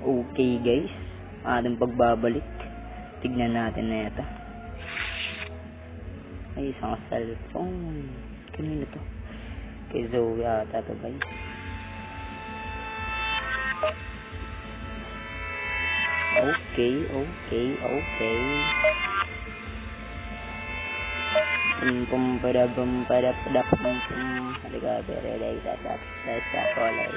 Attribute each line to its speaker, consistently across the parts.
Speaker 1: Okay guys, ating pagbabalik. Tignan natin na ito. Ay, isang cellphone. Kanina to? Kay Zoe ata to guys. Okay. Halika, berelay, sa kolay.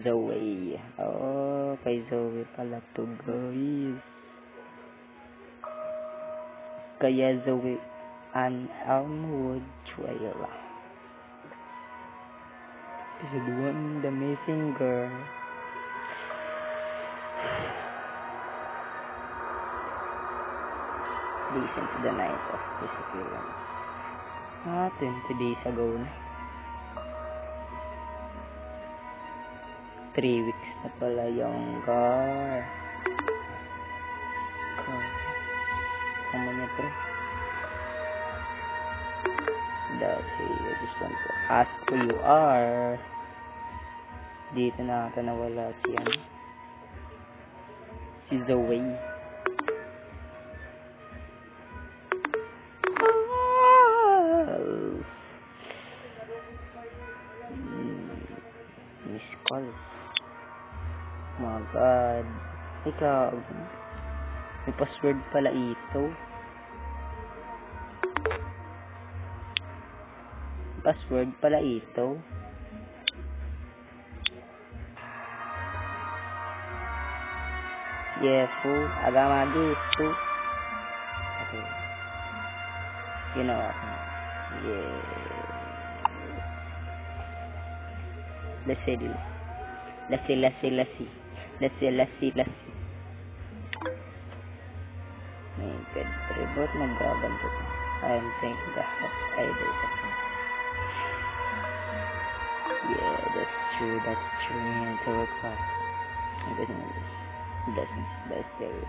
Speaker 1: Zoe. Oh, kay Zoe pala to guys. Kaya Zoe an Elmwood Trail. Is the one the missing girl? Listen to the night of disappearance. 20 days ago na. 3 weeks na pala yung car. Ano niya pre? That's it. I just want to ask who you are. Dito na ata nawala siya. She's away. Miss call. Oh my God. Ikaw. May password pala ito. Password pala ito. Yefu. Agamagi. Okay. You know what? Yeah. Lasi. May good tribute. Nagbabanto. I'm thinking the house I did. Yeah, that's true. It's a work hard. I'm getting this. That's very.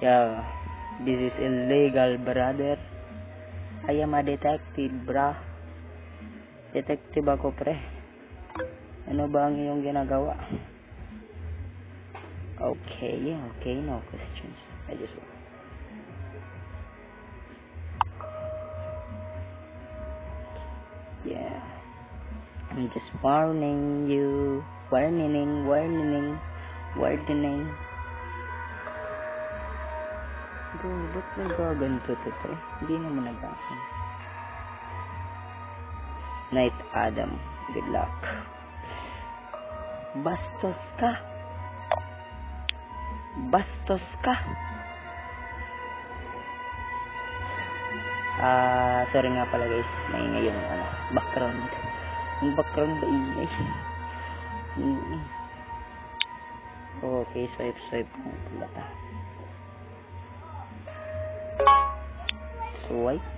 Speaker 1: Yeah, this is illegal, brother. I am a detective, bra. Detective ako, pre. Ano ba ang iyong ginagawa? Okay, no questions. I just want. Yeah. I'm just warning you. Warning. Bro, ba't nagaganto to, pre? Hindi naman nagagan. Night Adam. Good luck. Bastos ka. Sorry nga pala guys. Maingay yung background. Yung background ba ingay? Okay, swipe mo pala ta. Swipe.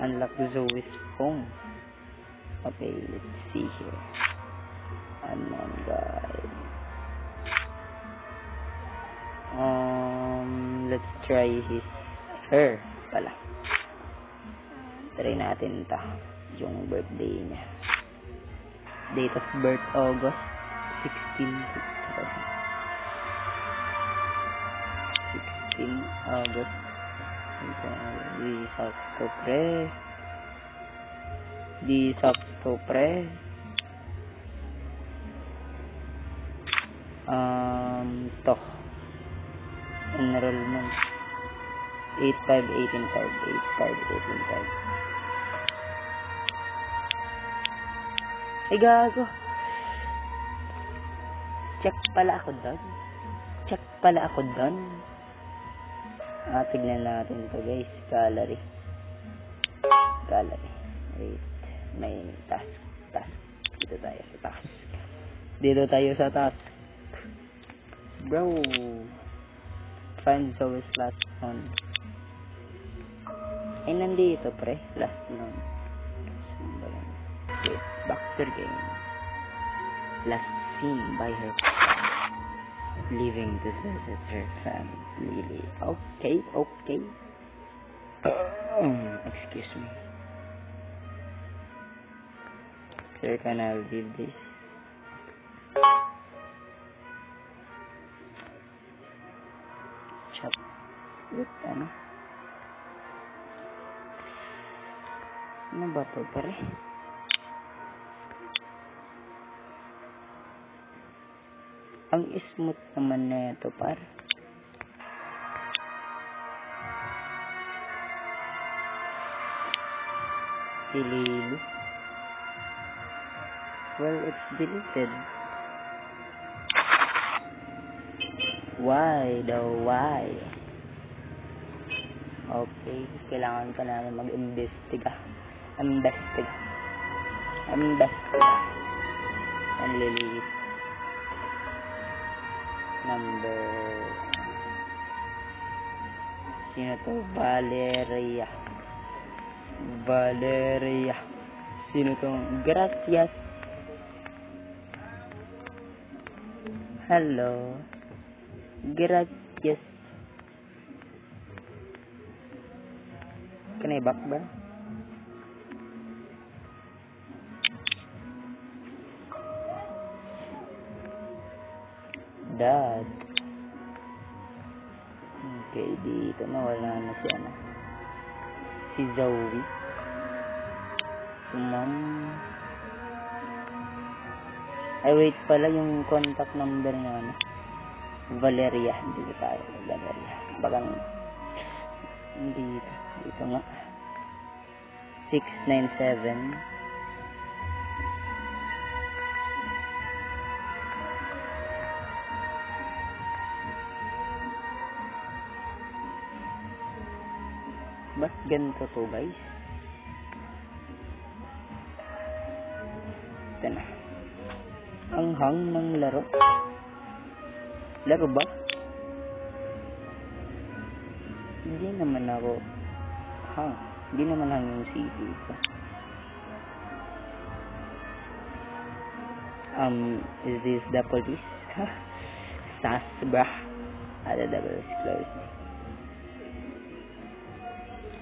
Speaker 1: Unlock Zoe's phone. Okay, let's see here. Unknown guy. Let's try her pala. Try natin ito. Yung birthday niya. Date of birth, August 16. August. Di sakto pre. To. Enrollment. 8518. Ay gago. Check pala ako doon. Tignan natin ito guys. Gallery. Wait. May task. Dito tayo sa task. Bro. Find Zoe's last one. Ay nandito pre. Last one. Wait. Back to Sergei. Last seen by her leaving to visit her family. Okay. Excuse me. Sir, can I leave this? Chat with ano? Ano ba to, pare? Ang smooth naman na ito, par. Ilili. Well, it's deleted. Why daw? Why? Okay, kailangan pa namin mag-imbestiga. Ang lilit. Number... Sino to? Valeria. Sino to? Gracias. Hello. Gracias. Can I back ba? Dad. Okay, dito nawala na si ano. Si Zoe. Si Mom. Ay, wait pala yung contact number niya, ano? Valeria. Hindi ko tayo. Valeria. Bagang dito nga. 697. Ba't ganito to, guys? Ito na. Ang hang ng laro. Laro ba? Hindi naman ako hang. Hindi naman hang yung CD ko. Is this the police? Sas, brah. The double is closed.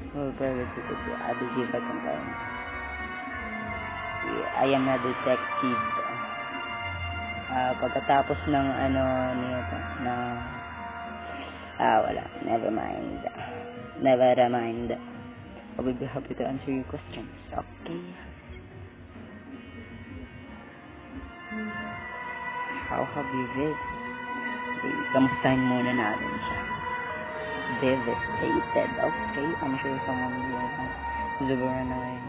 Speaker 1: Oh, private detective. I will give back some time. I am a detective. Pagkatapos ng ano nito na wala. Never mind. I will be happy to answer your questions. Okay. How have you been? Kamustahin muna natin siya. Devastated. Okay, I'm sure someone will Zoe na ngayon.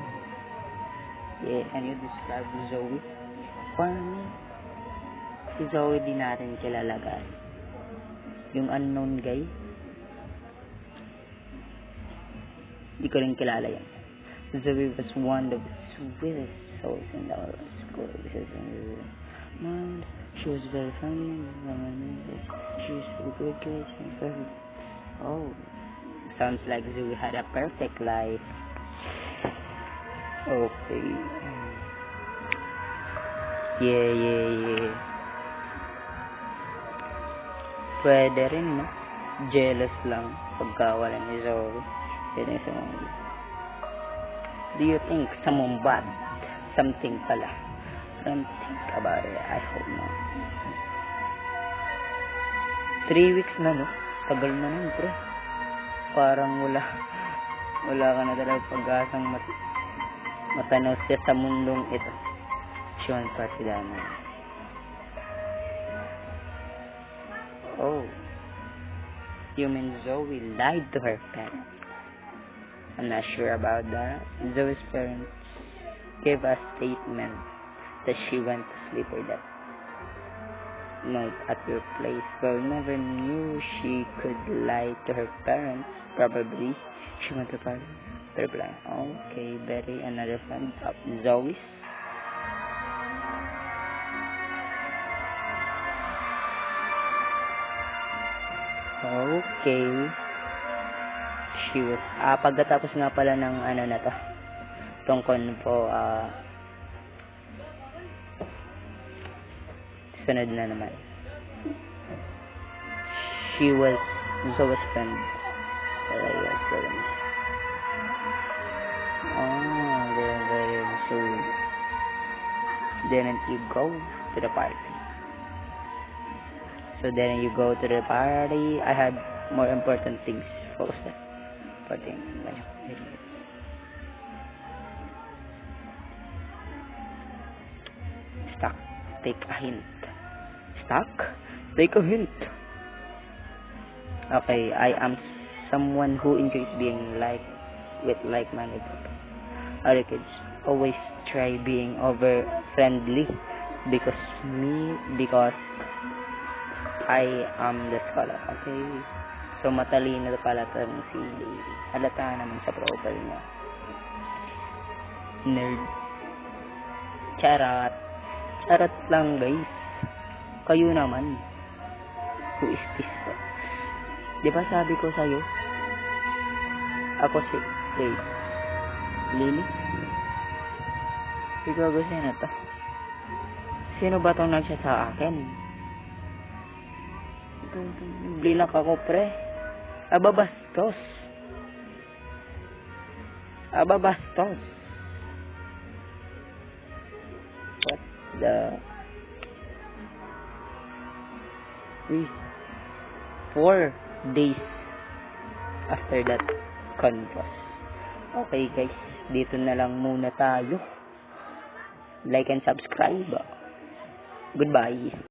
Speaker 1: Yeah, can you describe Zoe? For me, si Zoe di natin kilala, guys. Yung unknown guy, di ko rin kilala yan. Zoe was one of the sweetest souls in our school. She was very funny. She was a good girl. Oh, sounds like Zoe had a perfect life. Okay. Yeah. Pwede rin, no? Jealous lang pagka wala ni Zoe. Pwede sa mga. Do you think someone bad? Something pala. Don't think about it. I hope not. 3 weeks na, no? Tagal na nun, pre. Parang wala ka na talaga pag-asang matanaw siya sa mundong ito. Sean Parsidano. Oh. You mean Zoe lied to her parents? I'm not sure about that. Zoe's parents gave a statement that she went to sleep with that night at your place. Well, never knew she could lie to her parents. Probably she went to party. Okay, Betty, another friend of Zoe's. Okay. She was, pagkatapos nga pala ng ano na to, tungkol po, Sunod na naman. She was Zoe's friend. So didn't you go to the party? So then you go to the party. I had more important things for that party. Stuck. Take a hint. Stuck? Take a hint. Okay, I am someone who enjoys being with like-minded people. Other kids always try being over friendly because I am the scholar. Okay. So matalino pala tong si Lily. Halata naman sa profile niya. Nerd. Charot. Charot lang, guys. Kayo naman. Who is this? Di ba sabi ko sa'yo? Ako si Lily? Ikaw gusto na to. Sino ba tong nagsya sa akin? Bilak ako, pre. Ababastos. What the... 4 days after that conference. Okay guys, dito na lang muna tayo. Like and subscribe. Goodbye.